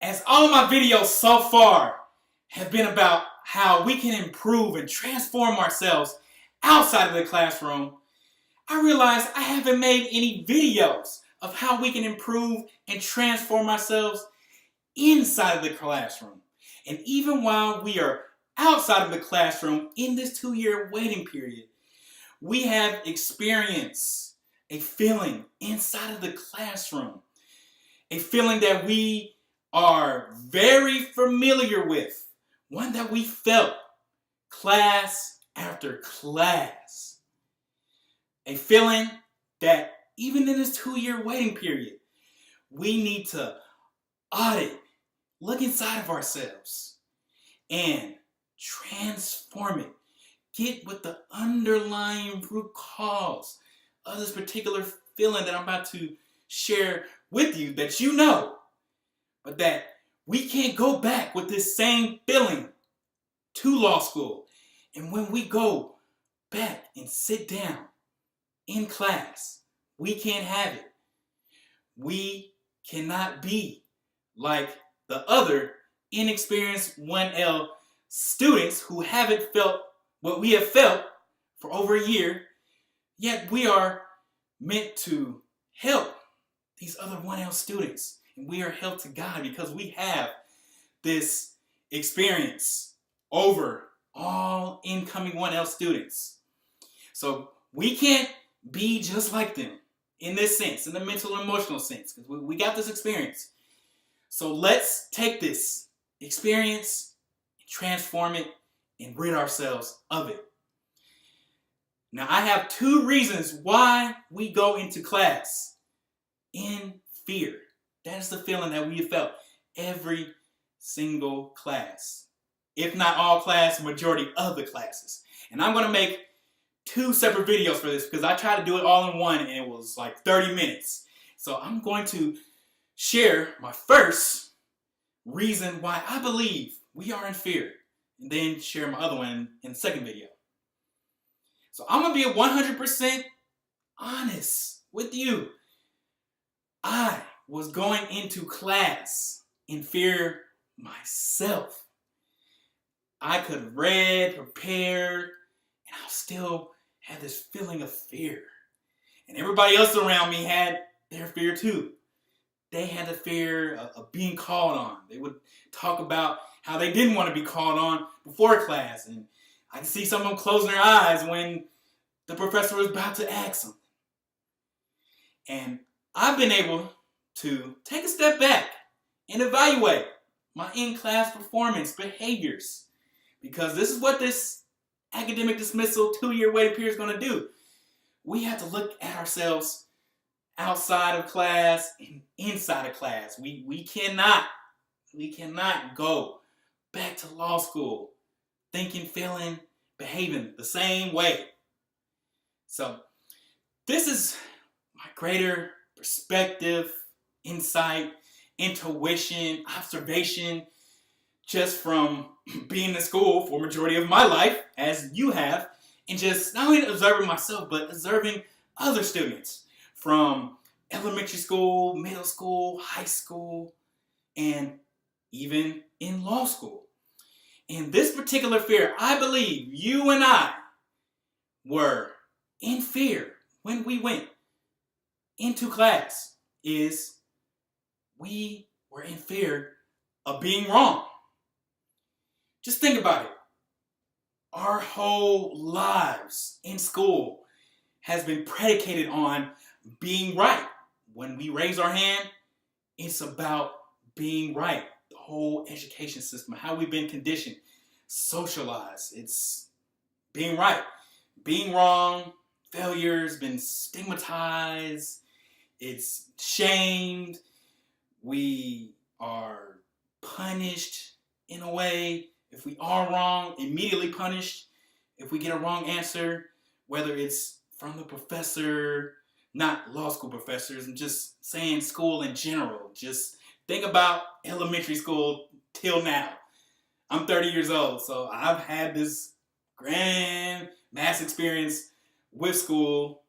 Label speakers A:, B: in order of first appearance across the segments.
A: As all my videos so far have been about how we can improve and transform ourselves outside of the classroom, I realized I haven't made any videos of how we can improve and transform ourselves inside of the classroom. And even while we are outside of the classroom in this 2-year waiting period, we have experienced a feeling inside of the classroom, a feeling that we are very familiar with, one that we felt class after class, a feeling that even in this 2-year waiting period, we need to audit, look inside of ourselves, and transform it. Get with the underlying root cause of this particular feeling that I'm about to share with you, that you know, but that we can't go back with this same feeling to law school. And when we go back and sit down in class, we can't have it. We cannot be like the other inexperienced 1L students who haven't felt what we have felt for over a year, yet we are meant to help these other 1L students. And we are held to God because we have this experience over all incoming 1L students. So we can't be just like them in this sense, in the mental and emotional sense, because we got this experience. So let's take this experience, transform it, and rid ourselves of it. Now, I have 2 reasons why we go into class in fear. That is the feeling that we have felt every single class. If not all class, majority of the classes. And I'm going to make 2 separate videos for this because I tried to do it all in one and it was like 30 minutes. So I'm going to share my first reason why I believe we are in fear, and then share my other one in the second video. So I'm going to be 100% honest with you. I was going into class in fear myself. I could have read, prepared, and I still had this feeling of fear. And everybody else around me had their fear too. They had the fear of being called on. They would talk about how they didn't want to be called on before class. And I could see some of them closing their eyes when the professor was about to ask something. And I've been able to take a step back and evaluate my in-class performance behaviors, because this is what this academic dismissal 2-year waiting period is going to do. We have to look at ourselves outside of class and inside of class. We cannot go back to law school thinking, feeling, behaving the same way. So this is my greater perspective, insight, intuition, observation, just from being in school for a majority of my life, as you have, and just not only observing myself, but observing other students from elementary school, middle school, high school, and even in law school. And this particular fear, I believe you and I were in fear when we went into class, is we were in fear of being wrong. Just think about it. Our whole lives in school has been predicated on being right. When we raise our hand, it's about being right. The whole education system, how we've been conditioned, socialized, it's being right. Being wrong, failure's been stigmatized, it's shamed, we are punished in a way. If we are wrong, immediately punished. If we get a wrong answer, whether it's from the professor, not law school professors, and just saying school in general. Just think about elementary school till now. I'm 30 years old, so I've had this grand mass experience with school,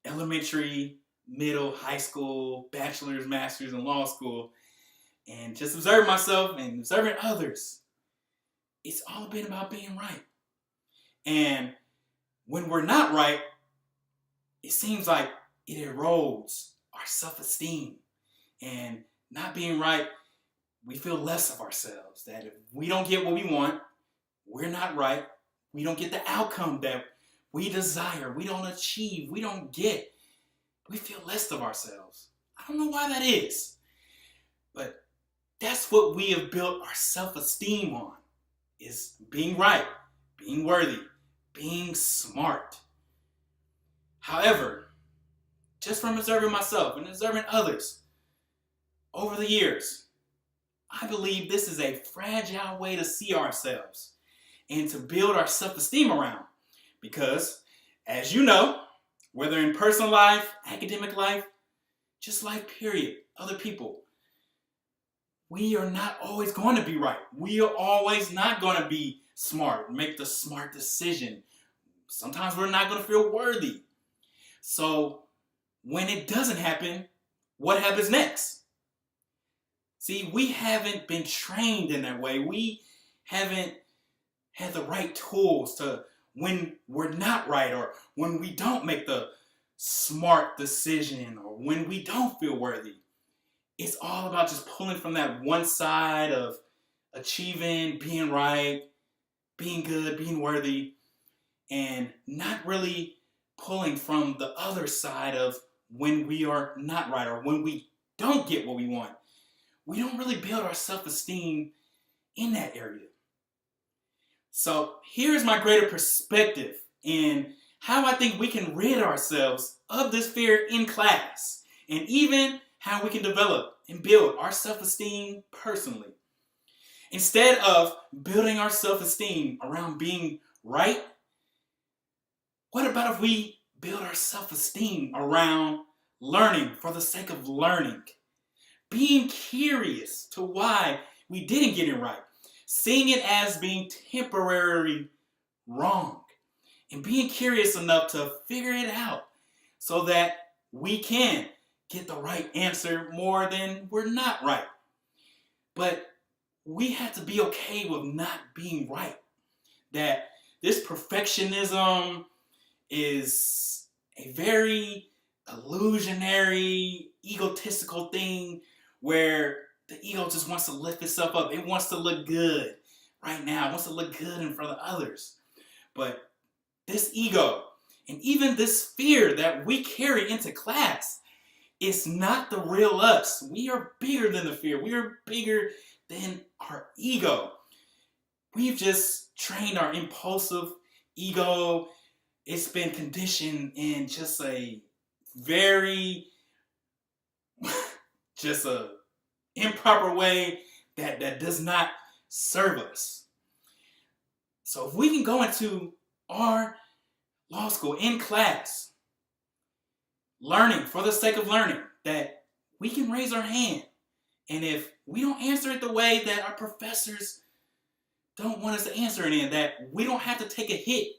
A: elementary, middle, high school, bachelor's, master's, and law school. and just observing myself and observing others, it's all been about being right. And when we're not right, it seems like it erodes our self-esteem. And not being right, we feel less of ourselves. That if we don't get what we want, we're not right. We don't get the outcome that we desire. We don't achieve. We don't get. We feel less of ourselves. I don't know why that is. But that's what we have built our self-esteem on, is being right, being worthy, being smart. However, just from observing myself and observing others over the years, I believe this is a fragile way to see ourselves and to build our self-esteem around. Because, as you know, whether in personal life, academic life, just life period, other people, we are not always going to be right. We are always not going to be smart, make the smart decision. Sometimes we're not going to feel worthy. So when it doesn't happen, what happens next? See, we haven't been trained in that way. We haven't had the right tools to, when we're not right, or when we don't make the smart decision, or when we don't feel worthy. It's all about just pulling from that one side of achieving, being right, being good, being worthy, and not really pulling from the other side of when we are not right, or when we don't get what we want. We don't really build our self-esteem in that area. So here's my greater perspective in how I think we can rid ourselves of this fear in class, and even how we can develop and build our self-esteem personally. Instead of building our self-esteem around being right, what about if we build our self-esteem around learning for the sake of learning? Being curious to why we didn't get it right. Seeing it as being temporarily wrong. And being curious enough to figure it out so that we can get the right answer more than we're not right. But we have to be okay with not being right. That this perfectionism is a very illusionary, egotistical thing where the ego just wants to lift itself up. It wants to look good right now. It wants to look good in front of others. But this ego and even this fear that we carry into class, it's not the real us. We are bigger than the fear. We are bigger than our ego. We've just trained our impulsive ego. It's been conditioned in just a very, just a improper way that does not serve us. So if we can go into our law school in class, learning for the sake of learning, that we can raise our hand. And if we don't answer it the way that our professors don't want us to answer it in, that we don't have to take a hit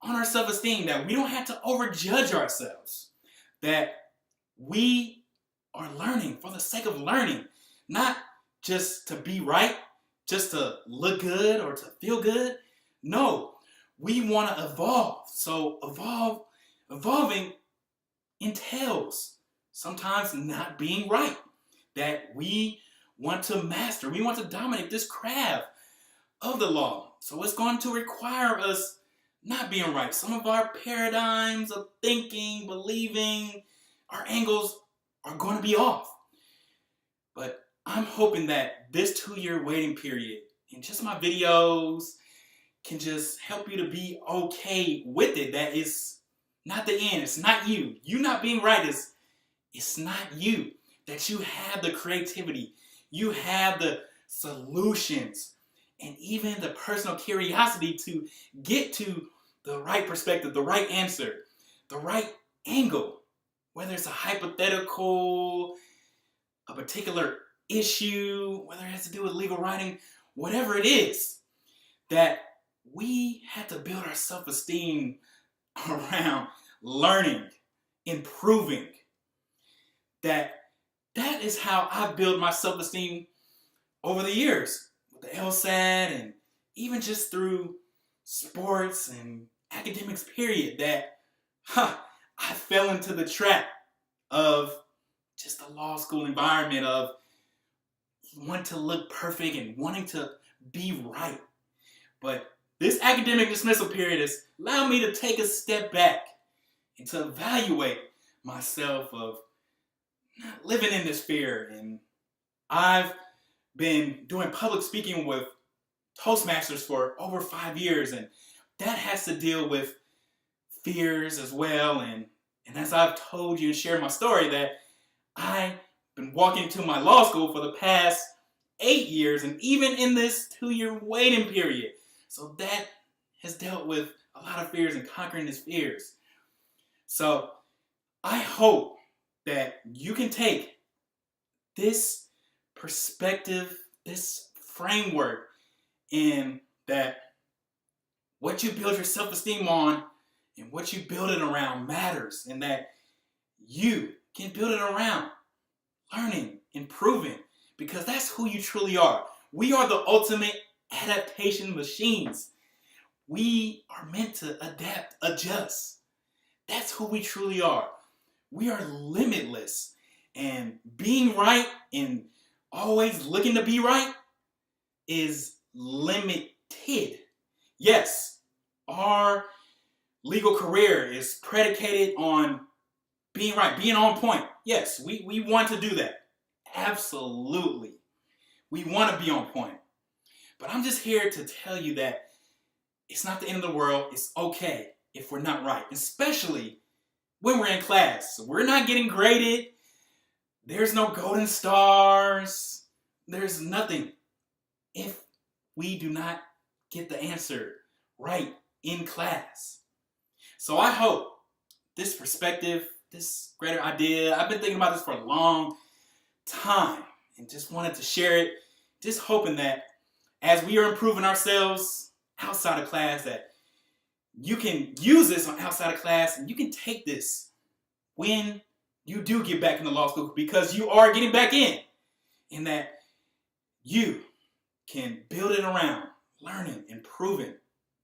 A: on our self-esteem, that we don't have to overjudge ourselves, that we are learning for the sake of learning, not just to be right, just to look good or to feel good. No, we want to evolve. So evolving entails sometimes not being right, that we want to master, we want to dominate this craft of the law. So it's going to require us not being right. Some of our paradigms of thinking, believing, our angles are going to be off. But I'm hoping that this 2-year waiting period and just my videos can just help you to be okay with it. That is not the end. It's not you. You not being right it's not you. That you have the creativity. You have the solutions. And even the personal curiosity to get to the right perspective, the right answer, the right angle. Whether it's a hypothetical, a particular issue, whether it has to do with legal writing, whatever it is, that we have to build our self-esteem around learning, improving, that that is how I built my self-esteem over the years with the LSAT and even just through sports and academics, period, that I fell into the trap of just the law school environment of wanting to look perfect and wanting to be right. But this academic dismissal period has allowed me to take a step back and to evaluate myself of not living in this fear. And I've been doing public speaking with Toastmasters for over 5 years, and that has to deal with fears as well. And as I've told you and shared my story, that I've been walking to my law school for the past 8 years, and even in this 2-year waiting period. So that has dealt with a lot of fears and conquering these fears. So I hope that you can take this perspective, this framework, and that what you build your self-esteem on and what you build it around matters, and that you can build it around learning, improving, because that's who you truly are. We are the ultimate adaptation machines. We are meant to adapt, adjust. That's who we truly are. We are limitless, and being right and always looking to be right is limited. Yes, our legal career is predicated on being right, being on point. Yes, we want to do that. Absolutely. We want to be on point. But I'm just here to tell you that it's not the end of the world. It's okay if we're not right, especially when we're in class. So we're not getting graded. There's no golden stars. There's nothing if we do not get the answer right in class. So I hope this perspective, this greater idea, I've been thinking about this for a long time and just wanted to share it, just hoping that as we are improving ourselves outside of class, that you can use this on outside of class and you can take this when you do get back into law school, because you are getting back in, and that you can build it around learning, improving,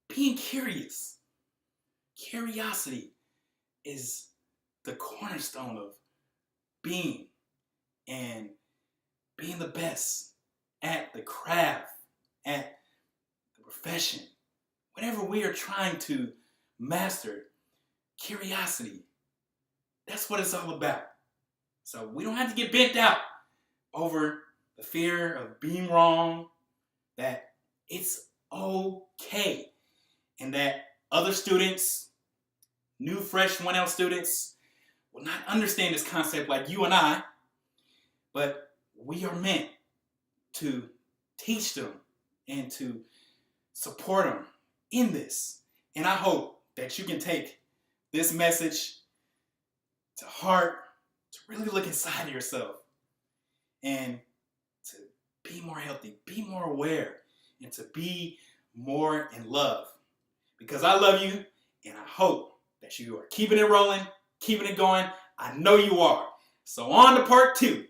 A: being curious. Curiosity is the cornerstone of being and being the best at the craft, at the profession, whatever we are trying to master. Curiosity, that's what it's all about. So we don't have to get bent out over the fear of being wrong, that it's okay, and that other students, new fresh 1L students, will not understand this concept like you and I, but we are meant to teach them and to support them in this. And I hope that you can take this message to heart, to really look inside of yourself and to be more healthy, be more aware, and to be more in love. Because I love you, and I hope that you are keeping it rolling, keeping it going. I know you are. So on to part 2.